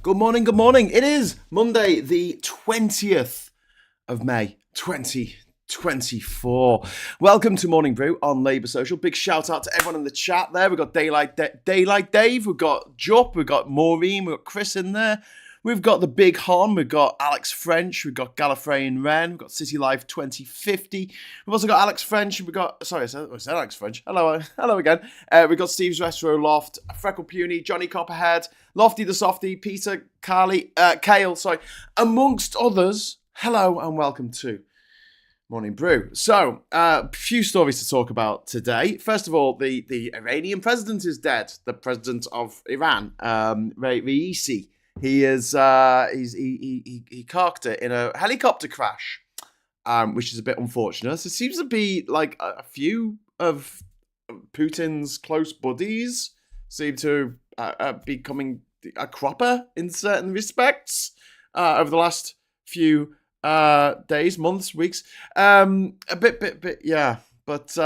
Good morning, good morning. It is Monday, the 20th of May, 2024. Welcome to Morning Brew on Labour Social. Big shout out to everyone in the chat there. We've got Daylight Dave, we've got Jupp, we've got Maureen, we've got Chris in there. We've got the Big Hon, we've got Alex French, we've got Gallifreyan Wren, we've got City Life 2050. We've also got Alex French, we've got, sorry, I said Alex French. Hello again. We've got Steve's Retro Loft, Freckle Puny, Johnny Copperhead, Lofty the Softy, Peter, Kale, amongst others. Hello and welcome to Morning Brew. So, a few stories to talk about today. First of all, the Iranian president is dead. The president of Iran, Raisi. He is he carked it in a helicopter crash, which is a bit unfortunate. So it seems to be like a few of Putin's close buddies seem to be becoming a cropper in certain respects over the last few days, months, weeks. A bit, yeah. But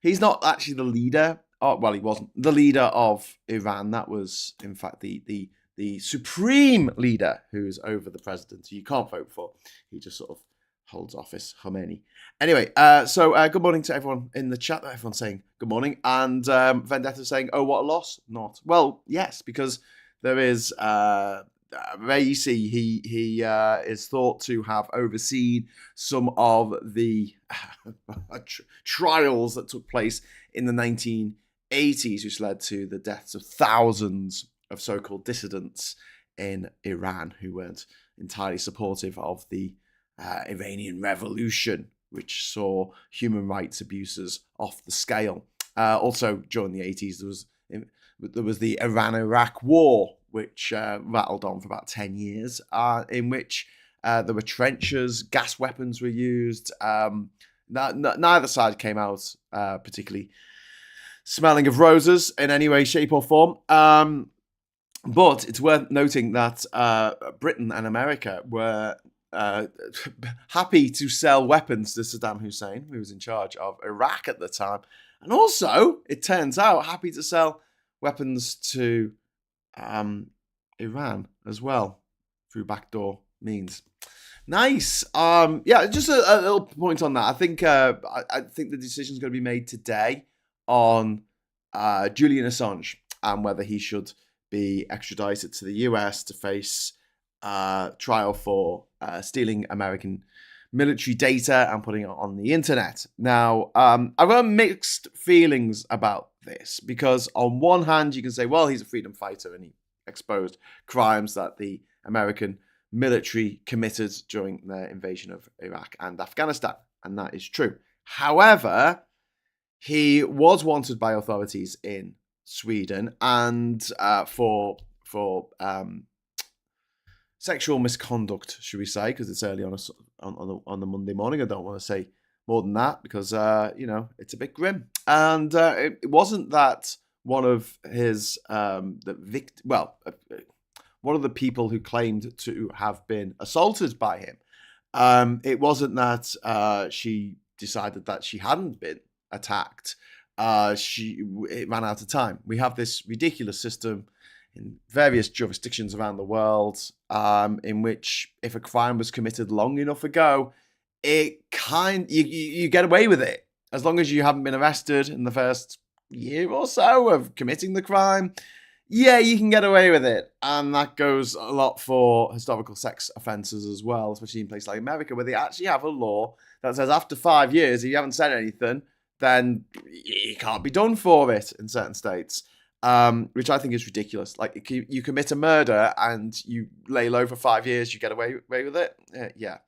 he's not actually the leader. Well, he wasn't the leader of Iran. That was, in fact, the supreme leader who's over the president, who you can't vote for. He just sort of holds office, Khomeini. Anyway, so good morning to everyone in the chat. Everyone's saying good morning. And Vendetta saying, oh, what a loss. Not. Well, yes, because there is Raisi. He is thought to have overseen some of the trials that took place in the 1980s, which led to the deaths of thousands of so-called dissidents in Iran who weren't entirely supportive of the Iranian Revolution, which saw human rights abuses off the scale. Also, during the 80s, there was the Iran-Iraq War, which rattled on for about 10 years, in which there were trenches, gas weapons were used. Neither side came out particularly smelling of roses in any way, shape or form. But it's worth noting that Britain and America were happy to sell weapons to Saddam Hussein, who was in charge of Iraq at the time. And also, it turns out, happy to sell weapons to Iran as well, through backdoor means. Nice. Yeah, just a little point on that. I think the decision is going to be made today on Julian Assange and whether he should be extradited to the US to face trial for stealing American military data and putting it on the internet. Now, I've got mixed feelings about this because on one hand, you can say, well, he's a freedom fighter and he exposed crimes that the American military committed during their invasion of Iraq and Afghanistan, and that is true. However, he was wanted by authorities in Sweden and for sexual misconduct, should we say? Because it's early on the Monday morning. I don't want to say more than that because it's a bit grim. And it wasn't that one of his one of the people who claimed to have been assaulted by him. It wasn't that she decided that she hadn't been attacked. It ran out of time. We have this ridiculous system in various jurisdictions around the world, in which if a crime was committed long enough ago, you get away with it as long as you haven't been arrested in the first year or so of committing the crime. Yeah, you can get away with it, and that goes a lot for historical sex offences as well, especially in places like America, where they actually have a law that says after 5 years, if you haven't said anything, then you can't be done for it in certain states, which I think is ridiculous. Like, you commit a murder and you lay low for 5 years, you get away with it. Yeah.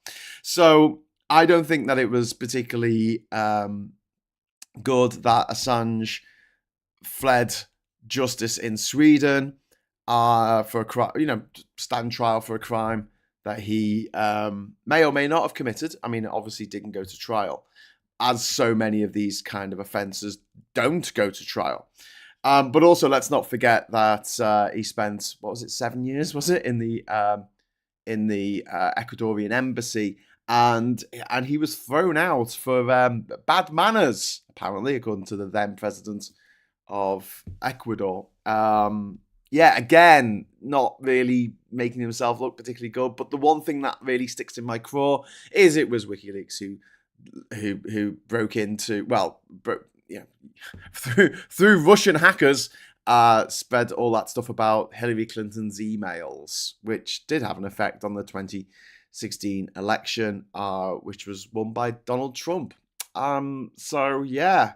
So I don't think that it was particularly good that Assange fled justice in Sweden for a crime, stand trial for a crime that he may or may not have committed. I mean, it obviously didn't go to trial, as so many of these kind of offences don't go to trial. But also, let's not forget that he spent, 7 years, was it, in the Ecuadorian embassy, and he was thrown out for bad manners, apparently, according to the then president of Ecuador. yeah, again, not really making himself look particularly good. But the one thing that really sticks in my craw is it was WikiLeaks who broke into, through Russian hackers, spread all that stuff about Hillary Clinton's emails, which did have an effect on the 2016 election, which was won by Donald Trump. So yeah,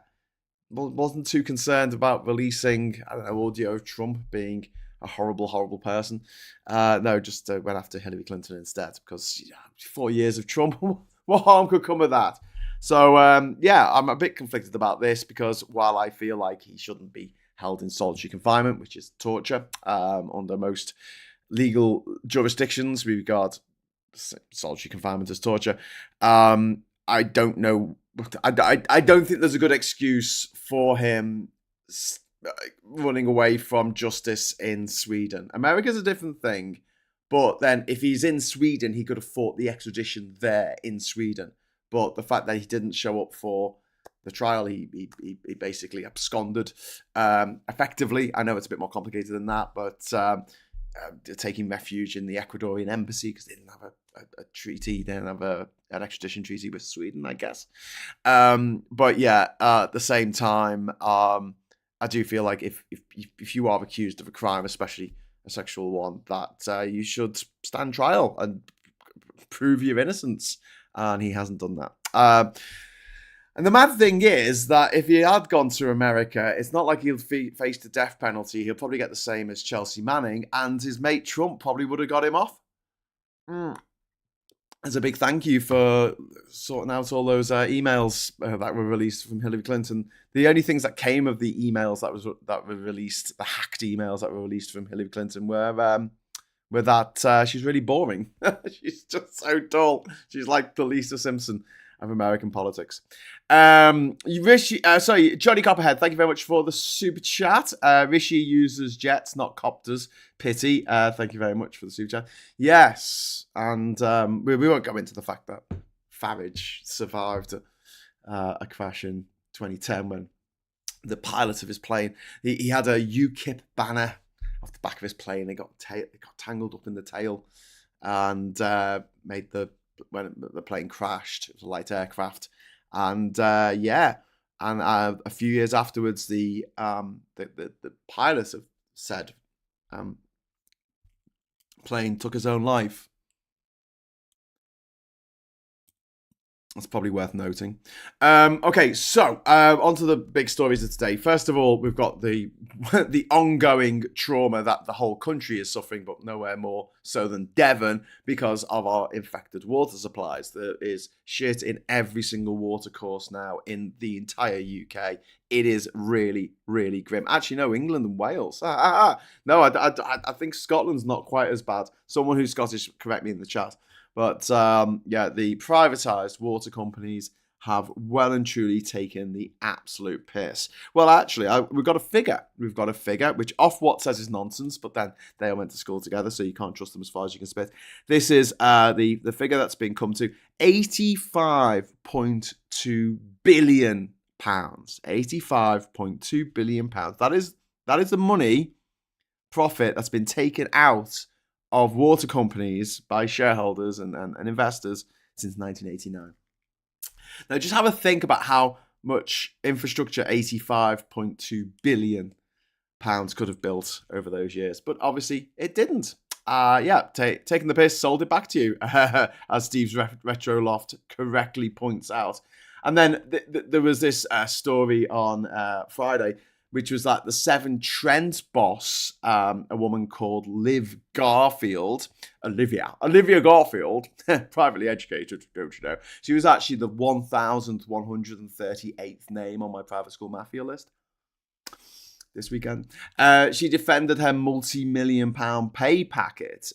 wasn't too concerned about releasing, I don't know, audio of Trump being a horrible, horrible person. No, just went after Hillary Clinton instead, because 4 years of Trump, what harm could come of that? So yeah, I'm a bit conflicted about this, because while I feel like he shouldn't be held in solitary confinement, which is torture, under most legal jurisdictions, we regard solitary confinement as torture. I don't know. I don't think there's a good excuse for him running away from justice in Sweden. America's a different thing, but then if he's in Sweden, he could have fought the extradition there in Sweden. But the fact that he didn't show up for the trial, he basically absconded effectively. I know it's a bit more complicated than that, but taking refuge in the Ecuadorian embassy because they didn't have a treaty, they didn't have an extradition treaty with Sweden, I guess. But yeah, at the same time, I do feel like if you are accused of a crime, especially a sexual one, that you should stand trial and prove your innocence. And he hasn't done that. And the mad thing is that if he had gone to America, it's not like he'll face the death penalty. He'll probably get the same as Chelsea Manning, and his mate Trump probably would have got him off. As a big thank you for sorting out all those emails that were released from Hillary Clinton. The only things that came of the emails that were released, the hacked emails that were released from Hillary Clinton, were that she's really boring. She's just so dull. She's like the Lisa Simpson of American politics. Johnny Copperhead, thank you very much for the super chat. Rishi uses jets, not copters. Pity. Thank you very much for the super chat. Yes, and we won't go into the fact that Farage survived a crash in 2010 when the pilot of his plane, he had a UKIP banner off the back of his plane. It got tangled up in the tail and made when the plane crashed. It was a light aircraft, and a few years afterwards, the pilot of said plane took his own life. That's probably worth noting. Okay, so on to the big stories of today. First of all, we've got the ongoing trauma that the whole country is suffering, but nowhere more so than Devon because of our infected water supplies. There is shit in every single water course now in the entire UK. It is really, really grim. Actually, no, England and Wales. No, I think Scotland's not quite as bad. Someone who's Scottish, correct me in the chat. But the privatised water companies have well and truly taken the absolute piss. Well, actually, we've got a figure. We've got a figure, which Ofwat says is nonsense, but then they all went to school together, so you can't trust them as far as you can spit. This is the figure that's been come to £85.2 billion. £85.2 billion. That is the money profit that's been taken out of water companies by shareholders and investors since 1989. Now, just have a think about how much infrastructure £85.2 billion could have built over those years. But obviously, it didn't. Taking the piss, sold it back to you, as Steve's Retro Loft correctly points out. And then there was this story on Friday, which was like the Severn Trent boss, a woman called Olivia Garfield, privately educated, don't you know? She was actually the 1,138th name on my private school mafia list this weekend. She defended her multi-million-pound pay packet,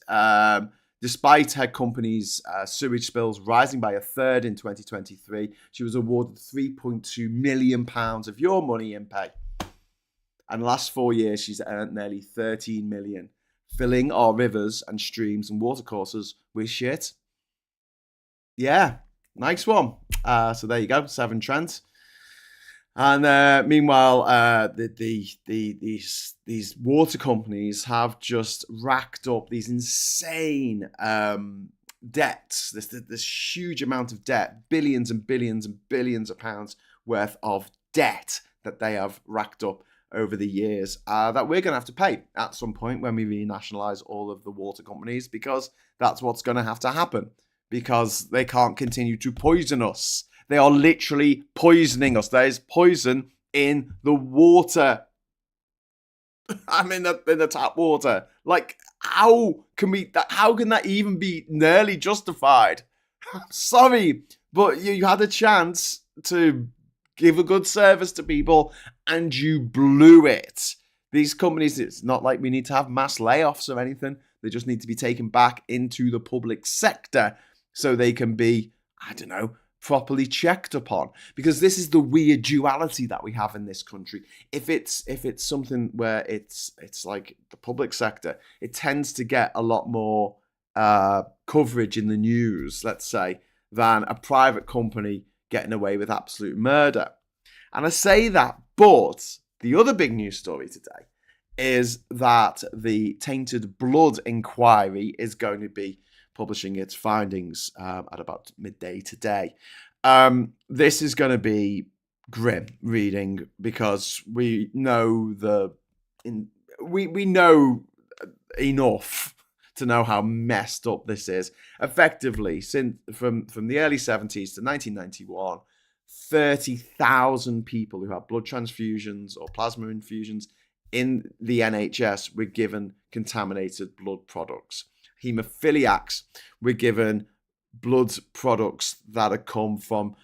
despite her company's sewage spills rising by a third in 2023. She was awarded £3.2 million of your money in pay. And the last 4 years, she's earned nearly 13 million, filling our rivers and streams and watercourses with shit. Yeah, nice one. So there you go, Severn Trent. And meanwhile, these water companies have just racked up these insane debts. This huge amount of debt, billions and billions and billions of pounds worth of debt that they have racked up over the years that we're going to have to pay at some point when we renationalise all of the water companies, because that's what's going to have to happen, because they can't continue to poison us. They are literally poisoning us. There is poison in the water. I'm in the tap water. Like, how can that even be nearly justified? I'm sorry, but you had a chance to give a good service to people and you blew it. These companies, it's not like we need to have mass layoffs or anything. They just need to be taken back into the public sector so they can be, I don't know, properly checked upon, because this is the weird duality that we have in this country. If it's something where it's like the public sector, it tends to get a lot more coverage in the news, let's say, than a private company getting away with absolute murder. And I say that, but the other big news story today is that the Tainted Blood inquiry is going to be publishing its findings at about midday today. This is going to be grim reading, because we know we know enough to know how messed up this is. Effectively, since from the early 70s to 1991, 30,000 people who had blood transfusions or plasma infusions in the NHS were given contaminated blood products. Haemophiliacs were given blood products that had come from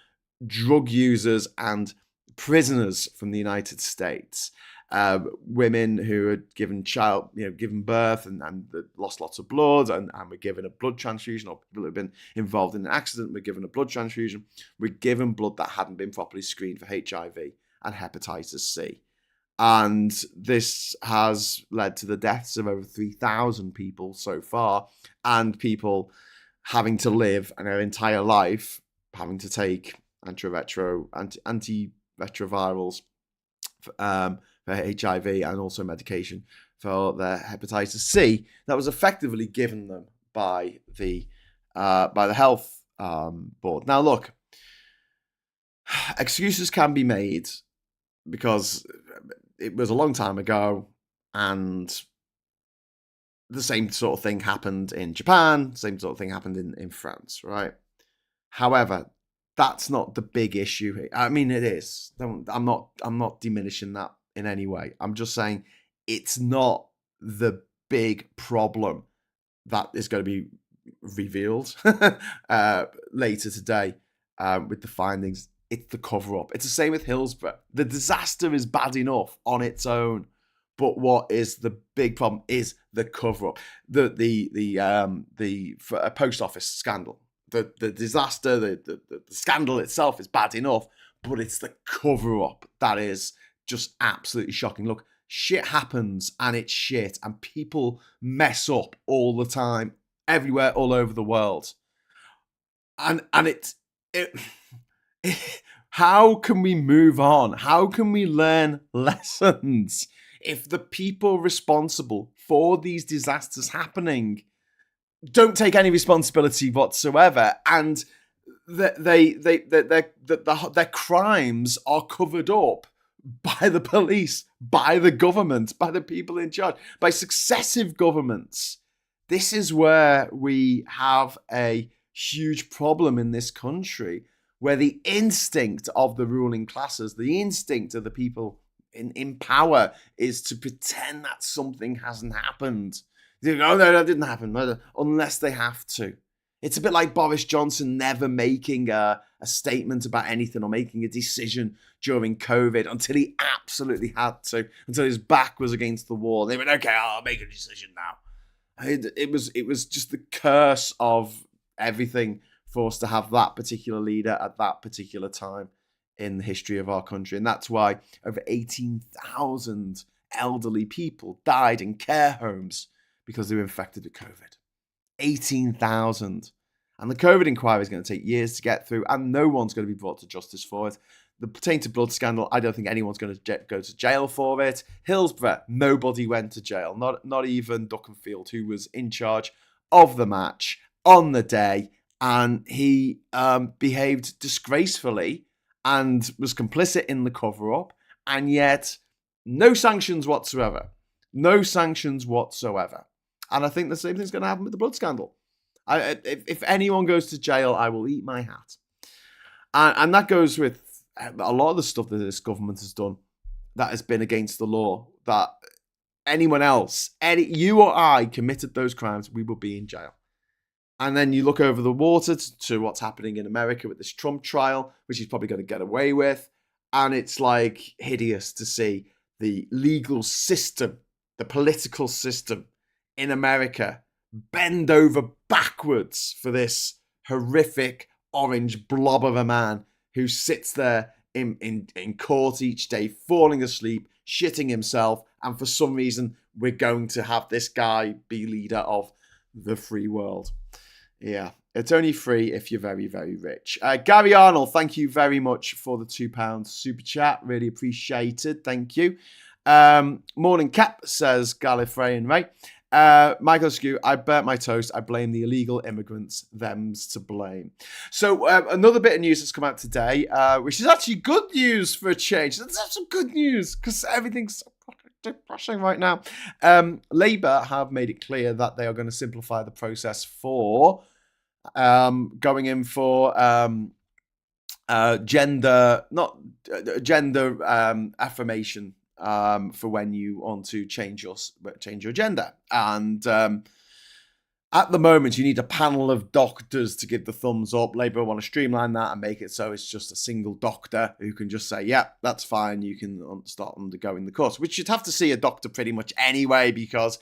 drug users and prisoners from the United States. Women who had given birth and lost lots of blood and were given a blood transfusion, or people who had been involved in an accident were given a blood transfusion, were given blood that hadn't been properly screened for HIV and hepatitis C. And this has led to the deaths of over 3,000 people so far, and people having to live their entire life having to take antiretrovirals for HIV and also medication for their hepatitis C that was effectively given them by the health board. Now, look, excuses can be made because it was a long time ago, and the same sort of thing happened in Japan, same sort of thing happened in France, right? However, that's not the big issue here. I mean, it is. I'm not diminishing that in any way. I'm just saying it's not the big problem that is going to be revealed later today with the findings. It's the cover-up. It's the same with Hillsborough. The disaster is bad enough on its own, but what is the big problem is the cover-up. The post office scandal. The disaster, the scandal itself is bad enough, but it's the cover-up that is just absolutely shocking. Look, shit happens and it's shit, and people mess up all the time, everywhere, all over the world. And it how can we move on? How can we learn lessons if the people responsible for these disasters happening don't take any responsibility whatsoever, and their crimes are covered up by the police, by the government, by the people in charge, by successive governments? This is where we have a huge problem in this country, where the instinct of the ruling classes, the instinct of the people in power, is to pretend that something hasn't happened. They go, oh, no, that didn't happen, unless they have to. It's a bit like Boris Johnson never making a statement about anything or making a decision during COVID until he absolutely had to, until his back was against the wall. They went, okay, I'll make a decision now. It was just the curse of everything for us to have that particular leader at that particular time in the history of our country. And that's why over 18,000 elderly people died in care homes because they were infected with COVID. 18,000. And the COVID inquiry is going to take years to get through, and no one's going to be brought to justice for it. The tainted blood scandal, I don't think anyone's going to go to jail for it. Hillsborough, nobody went to jail. Not even Duckenfield, who was in charge of the match on the day. And he behaved disgracefully and was complicit in the cover-up. And yet, no sanctions whatsoever. No sanctions whatsoever. And I think the same thing's going to happen with the blood scandal. If anyone goes to jail, I will eat my hat. And that goes with a lot of the stuff that this government has done that has been against the law. That anyone else, you or I committed those crimes, we will be in jail. And then you look over the water to what's happening in America with this Trump trial, which he's probably going to get away with. And it's like hideous to see the legal system, the political system in America bend over backwards for this horrific orange blob of a man who sits there in court each day, falling asleep, shitting himself, and for some reason we're going to have this guy be leader of the free world. Yeah, it's only free if you're very, very rich. Gary Arnold, thank you very much for the £2 super chat. Really appreciated. Thank you. Morning Cap, says Gallifreyan, right? Michael Skew, I burnt my toast. I blame the illegal immigrants. Them's to blame. So another bit of news has come out today, which is actually good news for a change. That's some good news because everything's so depressing right now. Labour have made it clear that they are going to simplify the process for going in for gender affirmation. For when you want to change your gender. And at the moment, you need a panel of doctors to give the thumbs up. Labour want to streamline that and make it so it's just a single doctor who can just say, yeah, that's fine. You can start undergoing the course, which you'd have to see a doctor pretty much anyway, because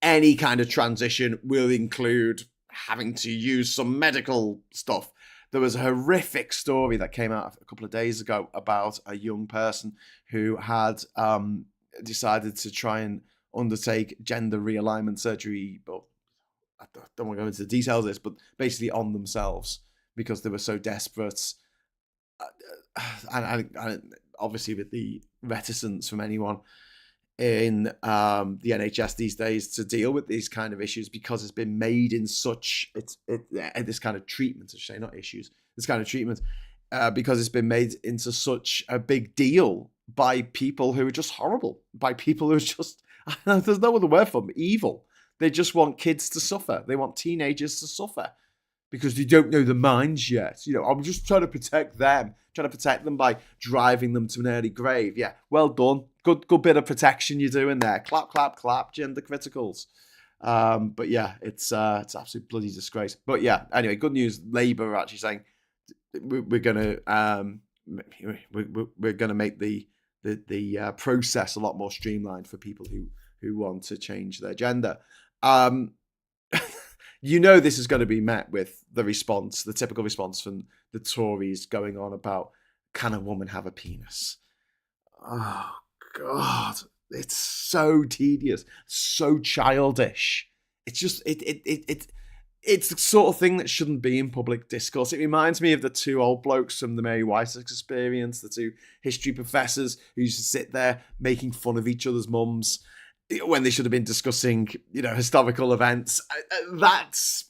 any kind of transition will include having to use some medical stuff. There was a horrific story that came out a couple of days ago about a young person who had decided to try and undertake gender realignment surgery, but I don't want to go into the details of this, but basically on themselves because they were so desperate. And obviously with the reticence from anyone in the NHS these days to deal with these kind of issues, because it's been made in such this kind of treatment, I should say, not issues, this kind of treatment, because it's been made into such a big deal by people who are just horrible, by people who are just, there's no other word for them, evil. They just want kids to suffer. They want teenagers to suffer because they don't know the minds yet. You know, I'm just trying to protect them, by driving them to an early grave. Yeah, well done. Good bit of protection you're doing there. Clap, clap, clap, gender criticals. But yeah, it's absolute bloody disgrace. But yeah, anyway, good news. Labour are actually saying we're gonna make the process a lot more streamlined for people who want to change their gender. You know this is going to be met with the typical response from the Tories going on about, can a woman have a penis? Oh, God. It's so tedious, so childish. It's just, it's the sort of thing that shouldn't be in public discourse. It reminds me of the two old blokes from the Mary White's Experience, the two history professors who used to sit there making fun of each other's mums when they should have been discussing, historical events. That's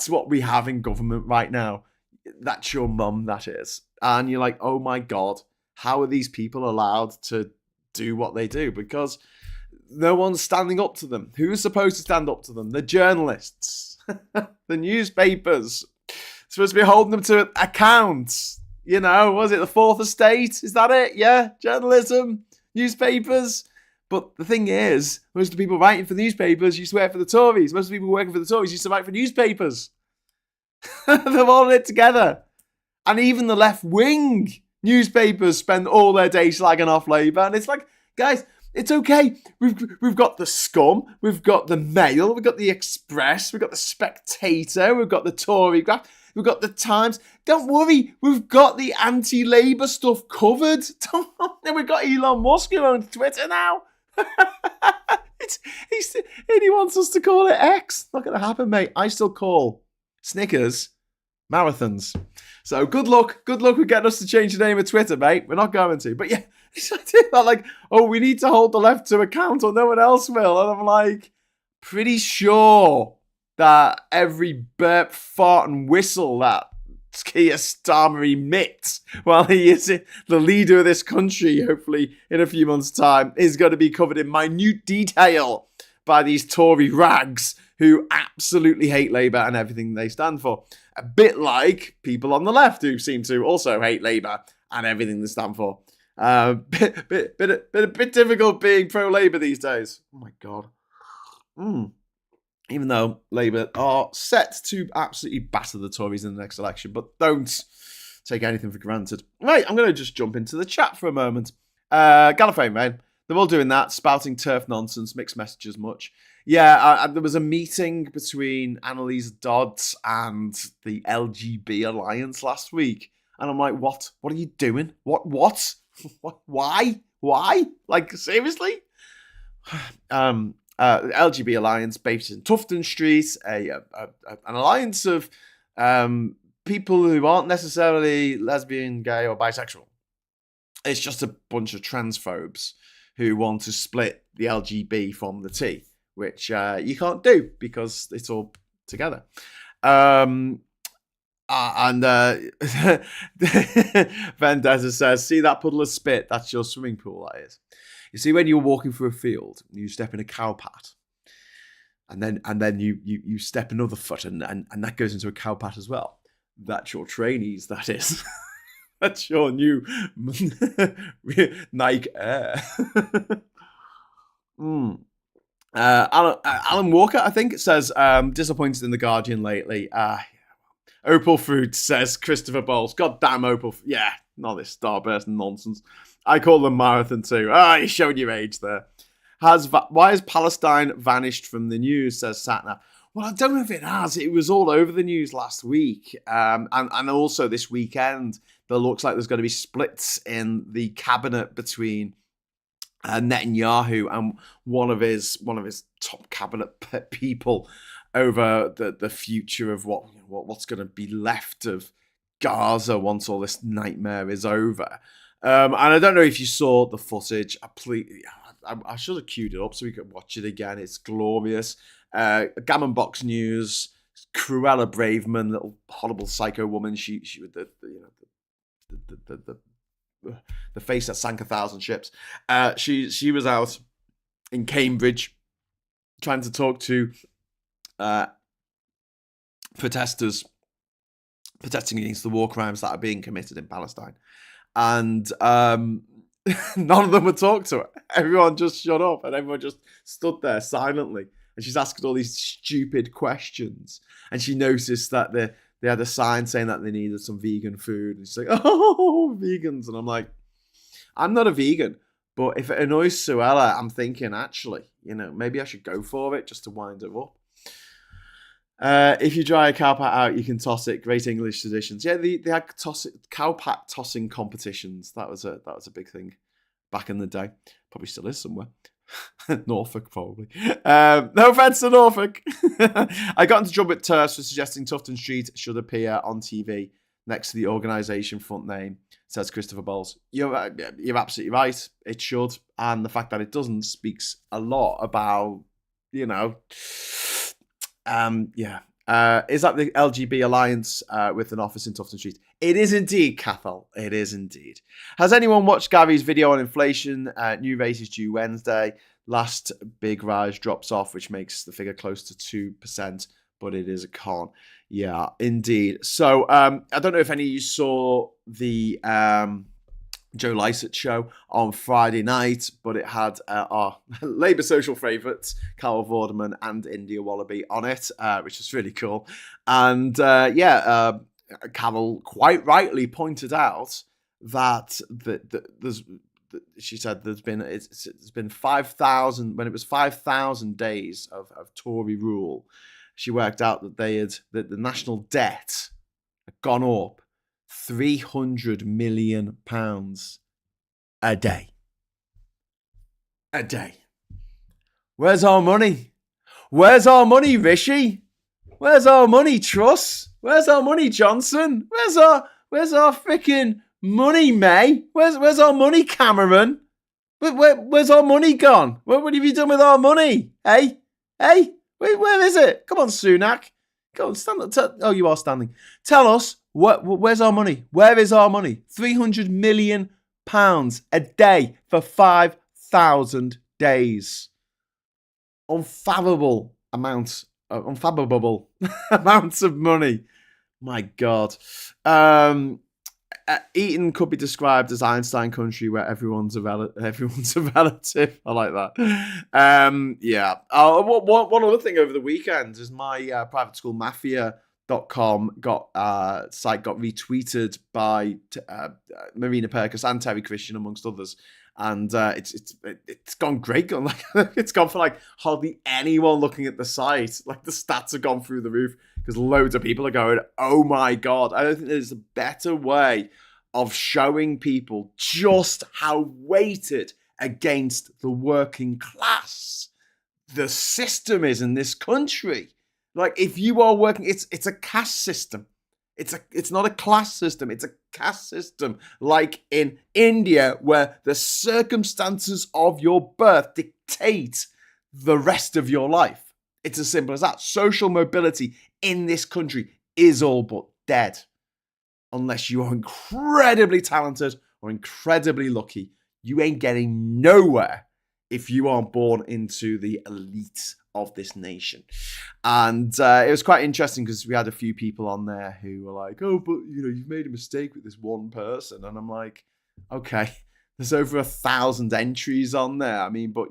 what we have in government right now. That's your mum, that is. And you're like, oh my God, how are these people allowed to do what they do? Because no one's standing up to them. Who's supposed to stand up to them? The journalists, the newspapers, supposed to be holding them to account. Was it the Fourth Estate? Is that it? Yeah, journalism, newspapers. But the thing is, most of the people writing for the newspapers used to work for the Tories. Most of the people working for the Tories used to write for newspapers. They're all in it together. And even the left-wing newspapers spend all their day slagging off Labour. And it's like, guys, it's okay. We've got the Scum, we've got the Mail, we've got the Express, we've got the Spectator, we've got the Tory Graph, we've got the Times. Don't worry, we've got the anti-Labour stuff covered. We've got Elon Musk who owns Twitter now. He wants us to call it X. Not going to happen, mate. I still call Snickers Marathons. So good luck with getting us to change the name of Twitter, mate. We're not going to. But yeah, it's like, oh, we need to hold the left to account or no one else will. And I'm like, pretty sure that every burp, fart and whistle that Keir Starmer emits while he is the leader of this country, hopefully in a few months' time, is going to be covered in minute detail by these Tory rags who absolutely hate Labour and everything they stand for. A bit like people on the left who seem to also hate Labour and everything they stand for. Bit difficult being pro-Labour these days. Oh my God. Even though Labour are set to absolutely batter the Tories in the next election, but don't take anything for granted. Right, I'm going to just jump into the chat for a moment. Gallifrey, man. They're all doing that, spouting turf nonsense, mixed messages much. Yeah, there was a meeting between Annalise Dodds and the LGB Alliance last week. And I'm like, what? What are you doing? What? Why? Like, seriously? LGB Alliance based in Tufton Street, an alliance of people who aren't necessarily lesbian, gay, or bisexual. It's just a bunch of transphobes who want to split the LGB from the T, which you can't do because it's all together. Vendetta says, see that puddle of spit? That's your swimming pool, that is. You see, when you're walking through a field, you step in a cow pat, and then you step another foot, and that goes into a cow pat as well. That's your trainees, that is. That's your new Nike Air. Alan Walker, I think, says, disappointed in The Guardian lately. Opal Fruit says, Christopher Bowles. God damn Opal. Yeah, not this starburst nonsense. I call them marathon too. You're showing your age there. Why has Palestine vanished from the news, says Satna. Well, I don't know if it has. It was all over the news last week. And also this weekend, there looks like there's going to be splits in the cabinet between Netanyahu and one of his top cabinet people over the future of what's going to be left of Gaza once all this nightmare is over. And I don't know if you saw the footage. I should have queued it up so we could watch it again. It's glorious. Gammon Box News, Cruella Braverman, little horrible psycho woman. She with the face that sank 1,000 ships. She was out in Cambridge trying to talk to protesters protesting against the war crimes that are being committed in Palestine. And none of them would talk to her. Everyone just shut up and everyone just stood there silently. And she's asking all these stupid questions. And she noticed that they had a sign saying that they needed some vegan food. And she's like, oh, vegans. And I'm like, I'm not a vegan. But if it annoys Suella, I'm thinking, actually, maybe I should go for it just to wind her up. If you dry a cow pat out, you can toss it. Great English traditions. Yeah, they had cow pat tossing competitions. That was a big thing back in the day. Probably still is somewhere. Norfolk, probably. No offense to Norfolk. I got into trouble with TERS for suggesting Tufton Street should appear on TV next to the organisation front name, says Christopher Bowles. You're absolutely right. It should. And the fact that it doesn't speaks a lot about, is that the LGB Alliance with an office in Tufton Street? It is indeed, Cathal. It is indeed. Has anyone watched Gary's video on inflation? New rate is due Wednesday. Last big rise drops off, which makes the figure close to 2%, but it is a con. Yeah, indeed. So I don't know if any of you saw the Joe Lycett show on Friday night, but it had our Labour social favourites, Carol Vorderman and India Wallaby on it, which was really cool. And Carol quite rightly pointed out that she said it's been 5,000 when it was 5,000 days of Tory rule. She worked out that that the national debt had gone up £300 million a day. A day. Where's our money? Where's our money, Rishi? Where's our money, Truss? Where's our money, Johnson? Where's our freaking money, May? Where's our money, Cameron? Where's our money gone? What have you done with our money? Hey? Where is it? Come on, Sunak. Go on, stand up. Oh, you are standing. Tell us, where's our money? Where is our money? £300 million a day for 5,000 days. Unfathomable amounts of money. My God. Eton could be described as Einstein country, where everyone's a relative. I like that. Yeah. One other thing over the weekend is my private school mafia.com site got retweeted by Marina Perkis and Terry Christian, amongst others. And it's gone great. It's gone for like hardly anyone looking at the site. Like the stats have gone through the roof because loads of people are going, oh my God. I don't think there's a better way of showing people just how weighted against the working class the system is in this country. Like if you are working, it's a caste system. It's not a class system, it's a caste system, like in India, where the circumstances of your birth dictate the rest of your life. It's as simple as that. Social mobility in this country is all but dead. Unless you are incredibly talented or incredibly lucky, you ain't getting nowhere if you aren't born into the elite of this nation. And it was quite interesting because we had a few people on there who were like, oh, but you've made a mistake with this one person. And I'm like, okay, there's over 1,000 entries on there. I mean, but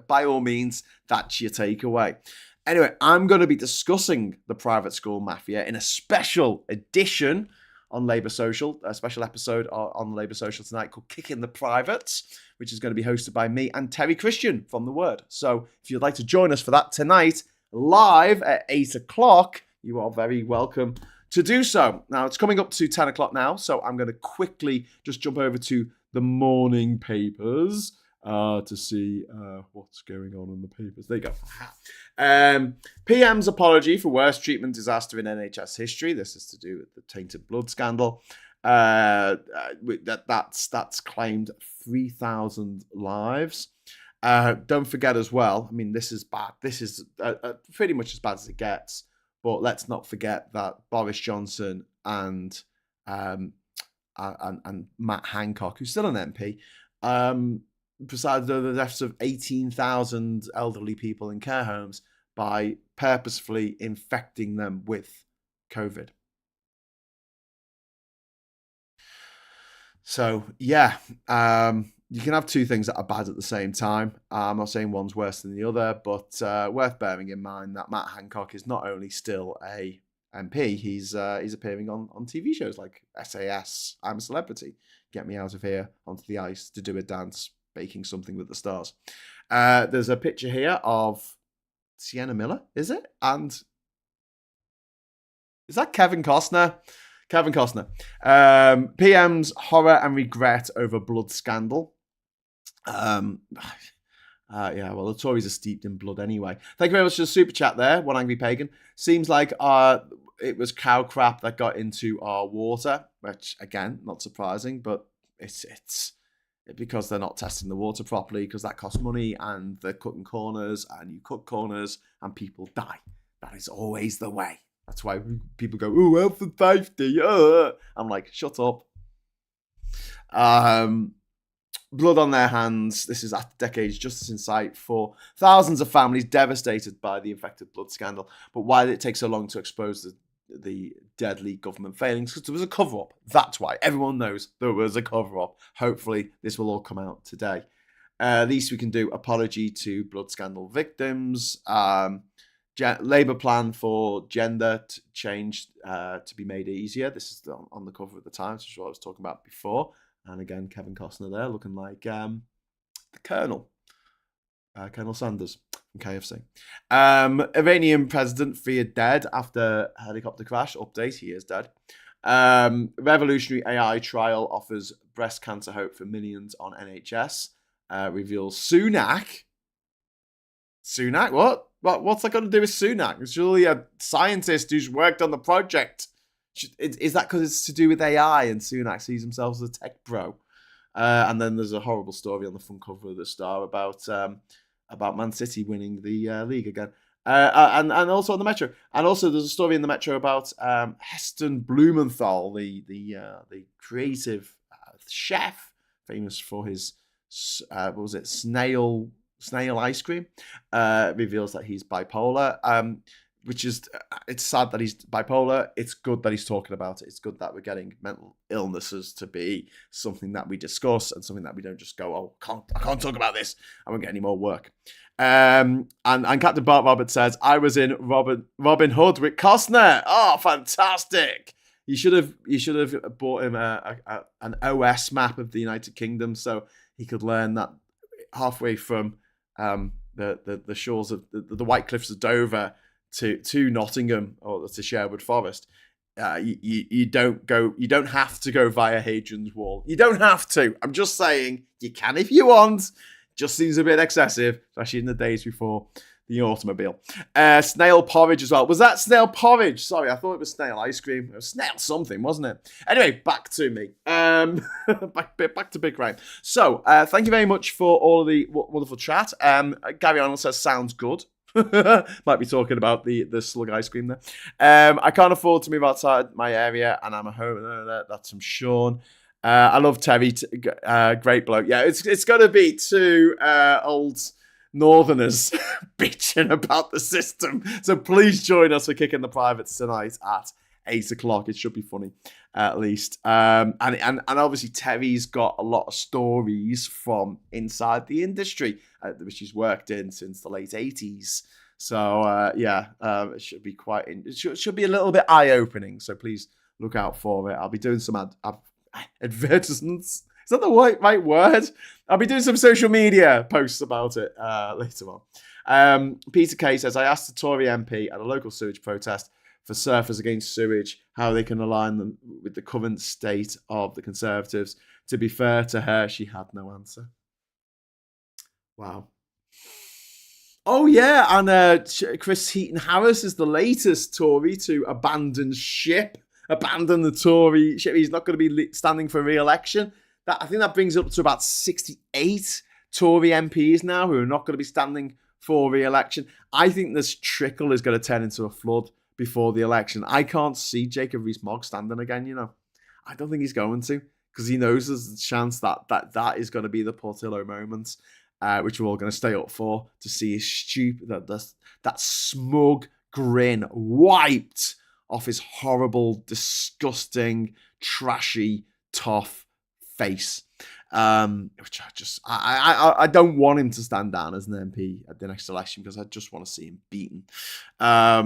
by all means, that's your takeaway. Anyway, I'm going to be discussing the private school mafia in a special edition on Labour Social, a special episode on Labour Social tonight called Kicking the Privates, which is going to be hosted by me and Terry Christian from The Word. So if you'd like to join us for that tonight, live at 8 o'clock, you are very welcome to do so. Now, it's coming up to 10 o'clock now, so I'm going to quickly just jump over to the morning papers to see what's going on in the papers. There you go. PM's apology for worst treatment disaster in NHS history. This is to do with the tainted blood scandal. That's claimed 3,000 lives. Don't forget as well, I mean, this is bad. This is pretty much as bad as it gets. But let's not forget that Boris Johnson and Matt Hancock, who's still an MP, presided over the deaths of 18,000 elderly people in care homes by purposefully infecting them with COVID. So, yeah, you can have two things that are bad at the same time. I'm not saying one's worse than the other, but worth bearing in mind that Matt Hancock is not only still a MP, he's appearing on TV shows like SAS, I'm a Celebrity, Get Me Out of Here, Onto the Ice, To Do a Dance, Baking Something with the Stars. There's a picture here of Sienna Miller, is it? And is that Kevin Costner? Kevin Costner. PM's horror and regret over blood scandal. Yeah, well, the Tories are steeped in blood anyway. Thank you very much for the super chat there, One Angry Pagan. Seems like it was cow crap that got into our water, which, again, not surprising, but it's because they're not testing the water properly, because that costs money, and they're cutting corners, and you cut corners, and people die. That is always the way. That's why people go, oh, health and safety. I'm like, shut up. Blood on their hands. This is after decades justice in sight for thousands of families devastated by the infected blood scandal. But why did it take so long to expose the deadly government failings? Because there was a cover-up. That's why. Everyone knows there was a cover-up. Hopefully, this will all come out today. Least we can do, apology to blood scandal victims. Labour plan for gender change to be made easier. This is on the cover of the Times, which is what I was talking about before. And again, Kevin Costner there looking like the Colonel. Colonel Sanders from KFC. Iranian president feared dead after helicopter crash. Update, he is dead. Revolutionary AI trial offers breast cancer hope for millions on NHS. Reveals Sunak. Sunak, what? What's that got to do with Sunak? It's surely a scientist who's worked on the project. Is that because it's to do with AI and Sunak sees himself as a tech bro? And then there's a horrible story on the front cover of the Star about Man City winning the league again. And also on the Metro. And also there's a story in the Metro about Heston Blumenthal, the creative chef, famous for his snail ice cream, reveals that he's bipolar. Which is, it's sad that he's bipolar. It's good that he's talking about it. It's good that we're getting mental illnesses to be something that we discuss and something that we don't just go, I can't talk about this. I won't get any more work. And Captain Bart Roberts says, I was in Robin Hood with Costner. Oh, fantastic. You should have bought him an OS map of the United Kingdom so he could learn that halfway from the shores of the White Cliffs of Dover to Nottingham or to Sherwood Forest, you don't have to go via Hadrian's Wall. You don't have to. I'm just saying you can if you want. Just seems a bit excessive, especially in the days before the automobile. Snail porridge as well. Was that snail porridge? Sorry, I thought it was snail ice cream. It was snail something, wasn't it? Anyway, back to me. Back to Big Crime. So, thank you very much for all of the wonderful chat. Gary Arnold says, sounds good. Might be talking about the slug ice cream there. I can't afford to move outside my area and I'm a homeowner. That's from Sean. I love Terry, great bloke. Yeah, it's got to be two old Northerners bitching about the system. So please join us for Kicking the Privates tonight at 8:00. It should be funny, at least. And obviously Terry's got a lot of stories from inside the industry, which he's worked in since the late 80s. So it should be it should be a little bit eye-opening. So please look out for it. I'll be doing some advertisements. Is that the right word? I'll be doing some social media posts about it later on. Peter Kay says, I asked the Tory MP at a local sewage protest for surfers against sewage how they can align them with the current state of the Conservatives. To be fair to her, she had no answer. Wow. Oh, yeah, and Chris Heaton-Harris is the latest Tory to abandon the Tory ship. He's not going to be standing for re-election. I think that brings up to about 68 Tory MPs now who are not going to be standing for re-election. I think this trickle is going to turn into a flood before the election. I can't see Jacob Rees-Mogg standing again, I don't think he's going to, because he knows there's a chance that is going to be the Portillo moment, which we're all going to stay up for, to see his that smug grin wiped off his horrible, disgusting, trashy, tough face. Which I don't want him to stand down as an MP at the next election because I just want to see him beaten. I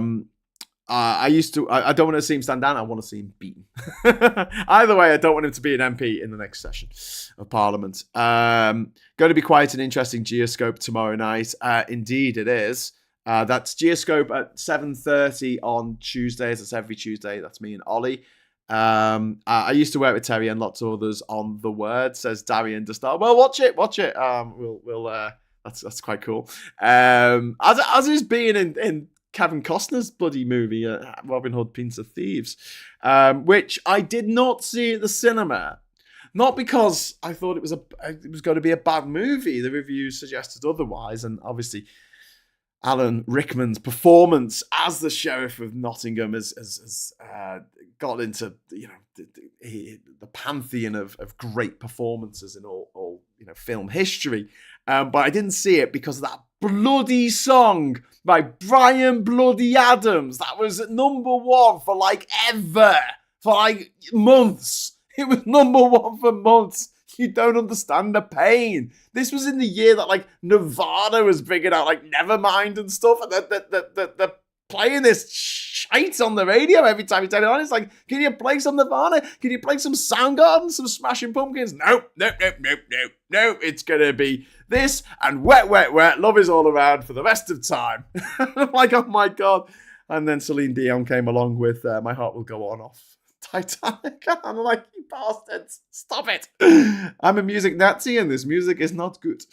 don't want to see him stand down. I want to see him beaten. Either way, I don't want him to be an MP in the next session of Parliament. Going to be quite an interesting Geoscope tomorrow night. Indeed, it is. That's Geoscope at 7:30 on Tuesdays. That's every Tuesday. That's me and Ollie. I used to work with Terry and lots of others on The Word, says Darian Destar. Well, watch it. That's quite cool. As is being in Kevin Costner's bloody movie, Robin Hood, Prince of Thieves, which I did not see at the cinema. Not because I thought it was going to be a bad movie. The reviews suggested otherwise, and obviously Alan Rickman's performance as the Sheriff of Nottingham has got into the pantheon of great performances in all film history. But I didn't see it because of that bloody song by Brian Bloody Adams. That was at number one for months. It was number one for months. You don't understand the pain. This was in the year that Nirvana was bringing out Nevermind and stuff, and they're playing this shite on the radio every time you turn it on. It's like, can you play some Nirvana? Can you play some Soundgarden, some Smashing Pumpkins? Nope. It's gonna be this and wet, wet, wet. Love is all around for the rest of time. I'm like, oh my god! And then Celine Dion came along with "My Heart Will Go On" off Titanic. I'm like, you bastards, stop it. I'm a music Nazi and this music is not good.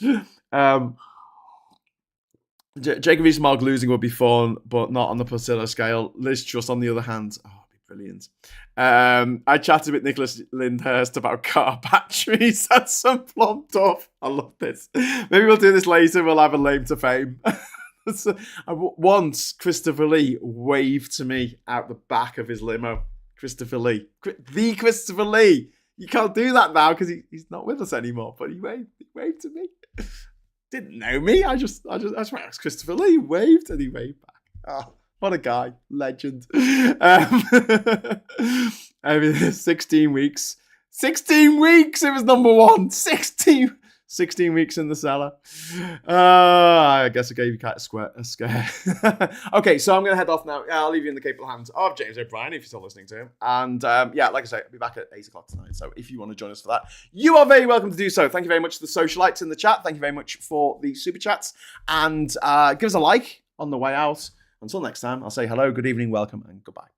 Jacob Rees-Mogg losing would be fun, but not on the Priscilla scale. Liz Truss, on the other hand, it'd be brilliant. I chatted with Nicholas Lyndhurst about car batteries. That's some plumped up. I love this. Maybe we'll do this later. We'll have a lame to fame. Once Christopher Lee waved to me out the back of his limo. Christopher Lee. The Christopher Lee. You can't do that now because he's not with us anymore, but he waved to me. Didn't know me. I just asked Christopher Lee, waved, and he waved back. Oh, what a guy. Legend. 16 weeks. 16 weeks! It was number one. 16 weeks in the cellar. I guess I gave you quite a scare. Okay, so I'm going to head off now. I'll leave you in the capable hands of James O'Brien, if you're still listening to him. And like I say, I'll be back at 8 o'clock tonight. So if you want to join us for that, you are very welcome to do so. Thank you very much to the socialites in the chat. Thank you very much for the super chats. And give us a like on the way out. Until next time, I'll say hello, good evening, welcome, and goodbye.